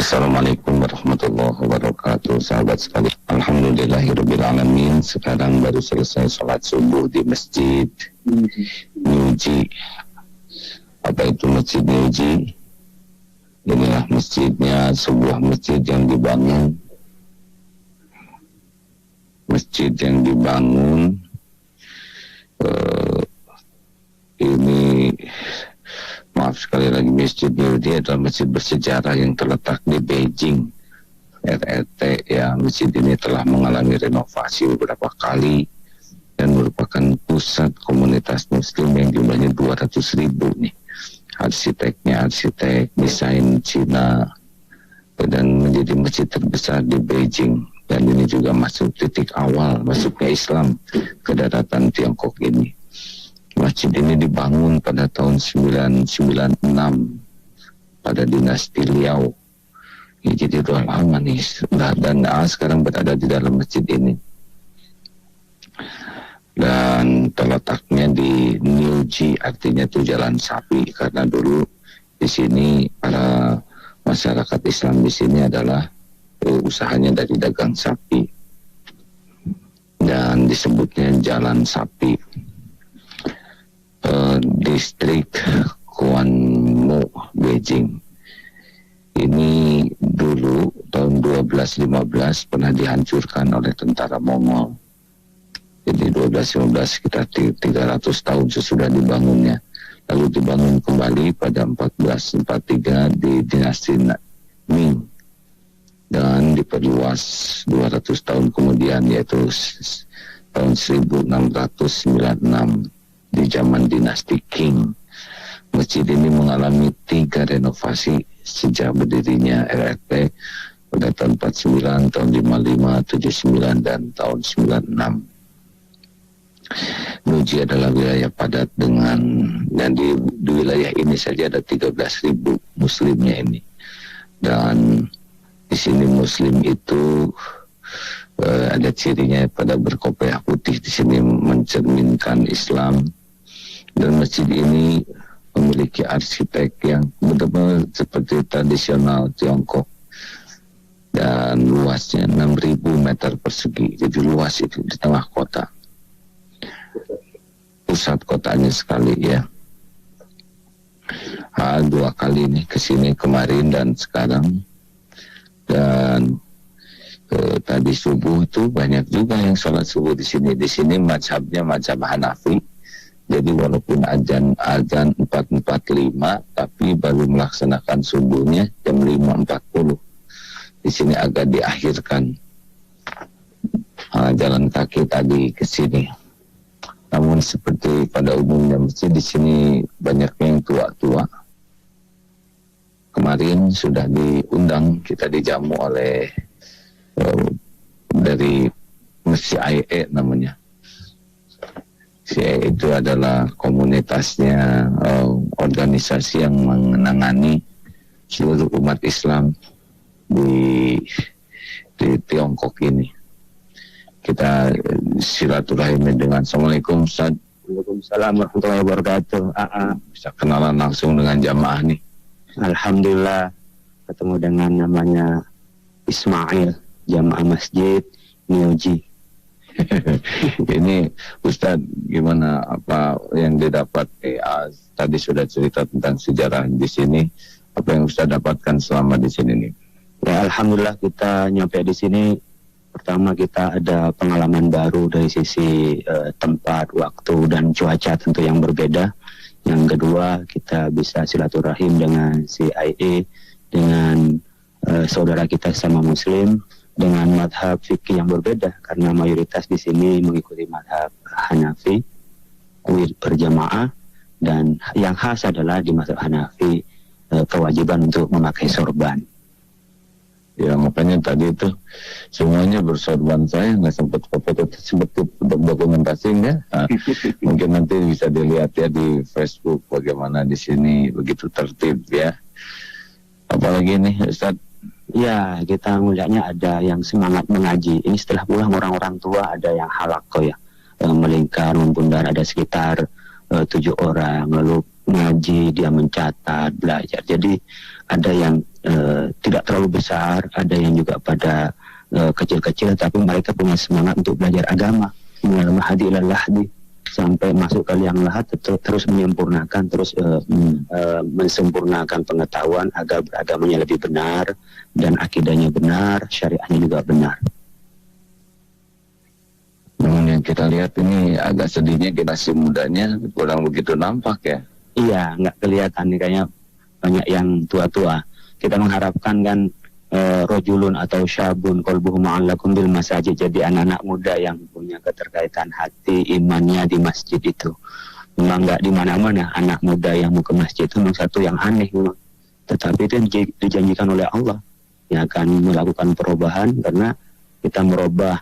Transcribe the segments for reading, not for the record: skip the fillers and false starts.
Assalamualaikum warahmatullahi wabarakatuh. Sahabat sekalian, alhamdulillahirrabbilalamin. Sekarang baru selesai sholat subuh di masjid Nyuji. Apa itu masjid Nyuji? Inilah masjidnya, sebuah masjid yang dibangun. Masjid yang dibangun ini, maaf sekali lagi, Masjid Nyuji adalah masjid bersejarah yang terletak di Beijing, RRT. Ya, masjid ini telah mengalami renovasi beberapa kali dan merupakan pusat komunitas muslim yang jumlahnya 200.000 nih. Arsiteknya arsitek desain Cina dan menjadi masjid terbesar di Beijing. Dan ini juga masuk titik awal masuknya Islam ke daratan Tiongkok ini. Masjid ini dibangun pada tahun 996 pada dinasti Liao. Ya, jadi udah lama nih, dan sekarang berada di dalam masjid ini. Dan terletaknya di Nyuji, artinya itu jalan sapi, karena dulu di sini para masyarakat Islam di sini adalah usahanya dari dagang sapi dan disebutnya jalan sapi. Distrik Kuanmo, Beijing. Ini dulu tahun 1215 pernah dihancurkan oleh tentara Mongol. Jadi 1215 sekitar 300 tahun sesudah dibangunnya. Lalu dibangun kembali pada 1443 di dinasti Ming. Dan diperluas 200 tahun kemudian, yaitu tahun 1696 di zaman dinasti Qing. Masjid ini mengalami 3 renovasi sejak berdirinya RRT pada tahun 49, tahun 55, 79, dan tahun 96. Nyuji adalah wilayah padat dan di wilayah ini saja ada 13.000 muslimnya ini. Dan di sini muslim itu ada cirinya pada berkopiah putih. Di sini mencerminkan Islam. Dan masjid ini memiliki arsitek yang benar-benar seperti tradisional Tiongkok. Dan luasnya 6.000 meter persegi. Jadi luas itu di tengah kota. Pusat kotanya sekali ya. 2 kali nih ke sini, kemarin dan sekarang. Dan tadi subuh itu banyak juga yang sholat subuh di sini. Di sini mazhabnya mazhab Hanafi. Jadi walaupun azan 4.45, tapi baru melaksanakan subuhnya jam 5.40. Di sini agak diakhirkan. Jalan kaki tadi ke sini. Namun seperti pada umumnya masjid di sini banyak yang tua-tua. Kemarin sudah diundang, kita dijamu oleh dari CIA namanya. CIA itu adalah komunitasnya, organisasi yang menangani seluruh umat Islam di Tiongkok ini. Kita silaturahmi dengan Assalamualaikum Ustaz. Waalaikumsalam warahmatullahi wabarakatuh. Bisa kenalan langsung dengan jamaah nih. Alhamdulillah ketemu dengan namanya Ismail, jamaah masjid Nyuji. Ini Ustaz, gimana apa yang didapat? Tadi sudah cerita tentang sejarah di sini. Apa yang Ustaz dapatkan selama di sini nih? Ya, alhamdulillah kita nyampe di sini. Pertama, kita ada pengalaman baru dari sisi tempat, waktu, dan cuaca tentu yang berbeda. Yang kedua, kita bisa silaturahim dengan CIA, dengan saudara kita sama Muslim, dengan madhab fikih yang berbeda, karena mayoritas di sini mengikuti madhab Hanafi berjamaah, dan yang khas adalah di madhab Hanafi kewajiban untuk memakai sorban. Ya, makanya tadi itu semuanya bersorban. Saya nggak sempat foto, sempat dokumentasinya. Mungkin nanti bisa dilihat ya di Facebook bagaimana di sini begitu tertib ya. Apalagi nih Ustaz? Ya, kita melihatnya ada yang semangat mengaji. Ini setelah pulang orang-orang tua ada yang halaqah ya, melingkar membundar, ada sekitar 7 orang, lalu ngaji, dia mencatat, belajar. Jadi ada yang tidak terlalu besar, ada yang juga pada kecil-kecil, tapi mereka punya semangat untuk belajar agama. Minal mahdi ilal lahdi, sampai masuk ke liang lahat, terus menyempurnakan, terus mensempurnakan pengetahuan agar beragamanya lebih benar dan akidahnya benar, syariahnya juga benar. Namun yang kita lihat ini agak sedihnya generasi mudanya kurang begitu nampak ya. Iya, nggak kelihatan nih, kayaknya banyak yang tua-tua. Kita mengharapkan kan rojulun atau syabun qalbuhu ma'allakum bil masajid, jadi anak-anak muda yang punya keterkaitan hati imannya di masjid itu. Memang nggak di mana-mana anak muda yang mau ke masjid itu memang satu yang aneh memang. Tetapi itu yang dijanjikan oleh Allah yang akan melakukan perubahan, karena kita merubah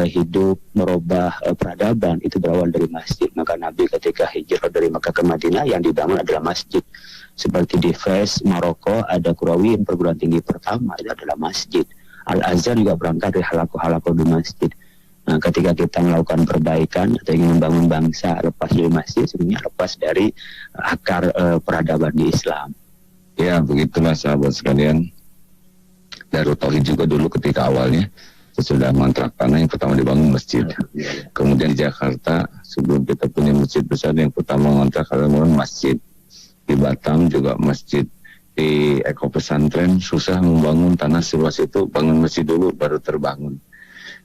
hidup, merubah peradaban itu berawal dari masjid. Maka Nabi ketika hijrah dari Makkah ke Madinah yang dibangun adalah masjid. Seperti di Fez, Maroko, ada Qurawi, perguruan tinggi pertama itu adalah masjid. Al-Azhar juga berangkat dari halaqah-halaqah di masjid. Nah, ketika kita melakukan perbaikan atau ingin membangun bangsa lepas dari masjid, sebenarnya lepas dari akar peradaban di Islam. Ya, begitulah sahabat sekalian. Darut Tauhid juga dulu ketika awalnya sesudah mantrak tanah yang pertama dibangun masjid. Kemudian di Jakarta sebelum kita punya masjid besar yang pertama ngontrak adalah masjid. Di Batam juga masjid. Di Eko Pesantren susah membangun tanah seluas itu, bangun masjid dulu baru terbangun.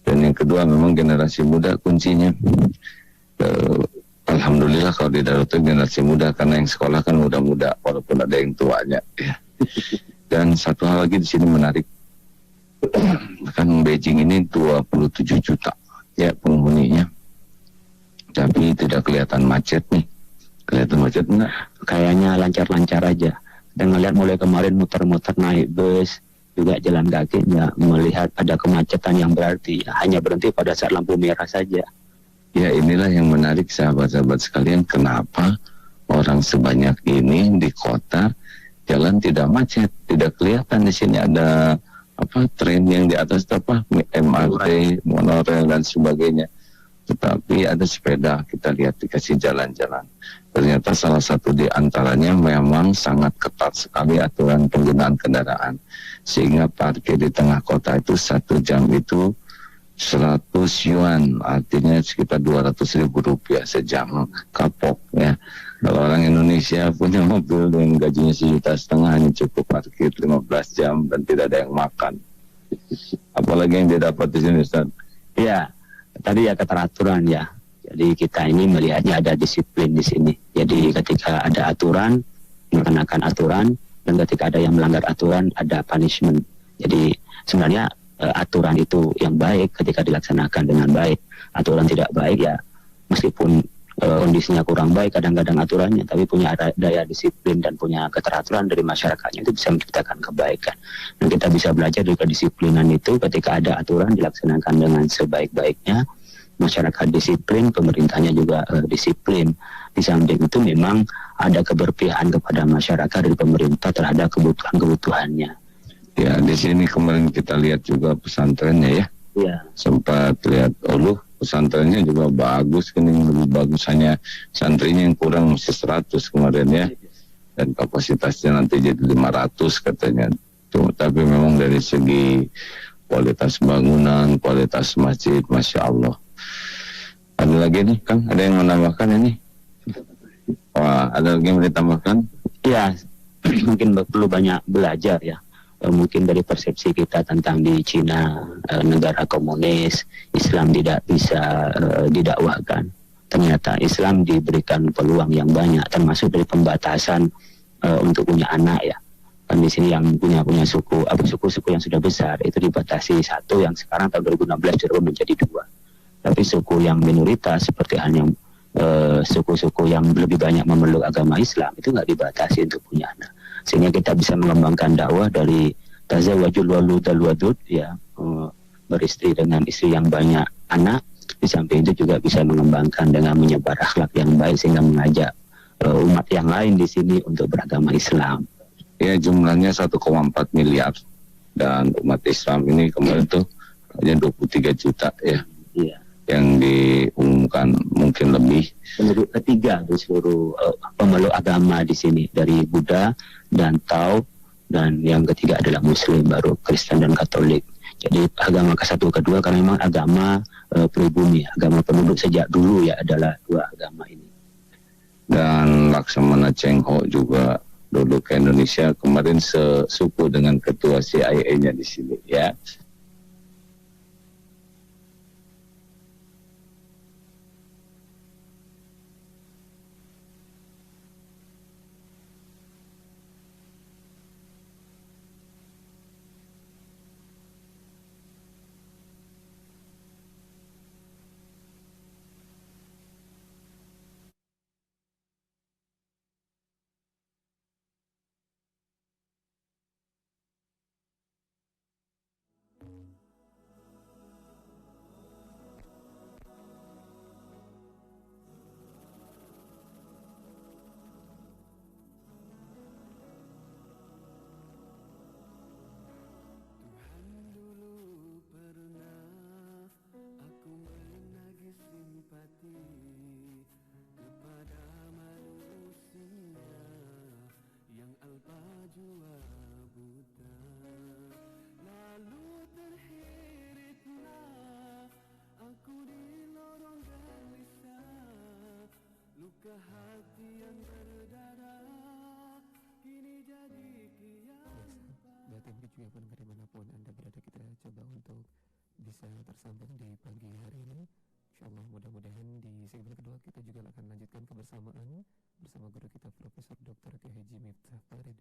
Dan yang kedua memang generasi muda kuncinya. Alhamdulillah kalau di Darut itu generasi muda, karena yang sekolah kan muda-muda walaupun ada yang tuanya ya. Dan satu hal lagi di sini menarik, kan Beijing ini 27 juta ya penghuninya, tapi tidak kelihatan macet nih. Kelihatan macet enggak? Kayaknya lancar-lancar aja. Dan ngelihat mulai kemarin muter-muter naik bus, juga jalan kaki, ya melihat ada kemacetan yang berarti hanya berhenti pada saat lampu merah saja. Ya, inilah yang menarik sahabat-sahabat sekalian, kenapa orang sebanyak ini di kota jalan tidak macet, tidak kelihatan di sini ada tren yang di atas apa MRT, monorail dan sebagainya. Tetapi ada sepeda, kita lihat dikasih jalan-jalan. Ternyata salah satu di antaranya memang sangat ketat sekali aturan penggunaan kendaraan. Sehingga parkir di tengah kota itu 1 jam itu 100 yuan, artinya sekitar 200.000 rupiah sejam, kapok ya. Kalau orang Indonesia punya mobil dengan gajinya 1,5 juta hanya cukup parkir 15 jam dan tidak ada yang makan. Apalagi yang dia dapat di sini, Ustaz? Ya, tadi ya keteraturan ya. Jadi kita ini melihatnya ada disiplin di sini. Jadi ketika ada aturan, melaksanakan aturan, dan ketika ada yang melanggar aturan, ada punishment. Jadi sebenarnya aturan itu yang baik ketika dilaksanakan dengan baik. Aturan tidak baik ya, meskipun kondisinya kurang baik kadang-kadang aturannya, tapi punya daya disiplin dan punya keteraturan dari masyarakatnya, itu bisa menciptakan kebaikan. Dan kita bisa belajar dari kedisiplinan itu ketika ada aturan dilaksanakan dengan sebaik-baiknya, masyarakat disiplin, pemerintahnya juga disiplin. Di samping itu memang ada keberpihakan kepada masyarakat dari pemerintah terhadap kebutuhan-kebutuhannya. Ya, di sini kemarin kita lihat juga pesantrennya ya. Iya. Sempat lihat, pesantrennya juga bagus, kan yang lebih bagus, hanya santrinya yang kurang masih 100 kemarin ya. Dan kapasitasnya nanti jadi 500 katanya. Tapi memang dari segi kualitas bangunan, kualitas masjid, Masya Allah. Ada lagi nih, Kang? Ada yang menambahkan ini? Wah, ada lagi yang mau ditambahkan? Ya, mungkin perlu banyak belajar ya. Mungkin dari persepsi kita tentang di Cina, negara komunis, Islam tidak bisa didakwahkan. Ternyata Islam diberikan peluang yang banyak, termasuk dari pembatasan untuk punya anak ya. Kan di sini yang punya suku yang sudah besar itu dibatasi 1, yang sekarang tahun 2016 sudah menjadi 2. Tapi suku yang minoritas seperti hanya suku-suku yang lebih banyak memeluk agama Islam itu nggak dibatasi untuk punya anak. Sehingga kita bisa mengembangkan dakwah dari tazawwajul walud al wadud ya, beristri dengan istri yang banyak anak. Di samping itu juga bisa mengembangkan dengan menyebar akhlak yang baik sehingga mengajak umat yang lain di sini untuk beragama Islam. Ya, jumlahnya 1,4 miliar dan umat Islam ini kemarin tuh hanya 23 juta ya. Iya. Yang diumumkan mungkin lebih. Penduduk ketiga di seluruh pemeluk agama di sini, dari Buddha dan Tao dan yang ketiga adalah Muslim, baru Kristen dan Katolik. Jadi agama ke satu kedua karena memang agama pribumi, agama penduduk sejak dulu ya adalah dua agama ini. Dan Laksamana Cheng Ho juga dulu ke Indonesia kemarin sesuku dengan ketua CIA-nya di sini ya. Berarti juga pun dimanapun Anda berada, kita coba untuk bisa tersambung di pagi hari ini. InsyaAllah mudah-mudahan di segmen kedua kita juga akan lanjutkan kebersamaan bersama guru kita Profesor Dr. K. Haji Miftah Farid.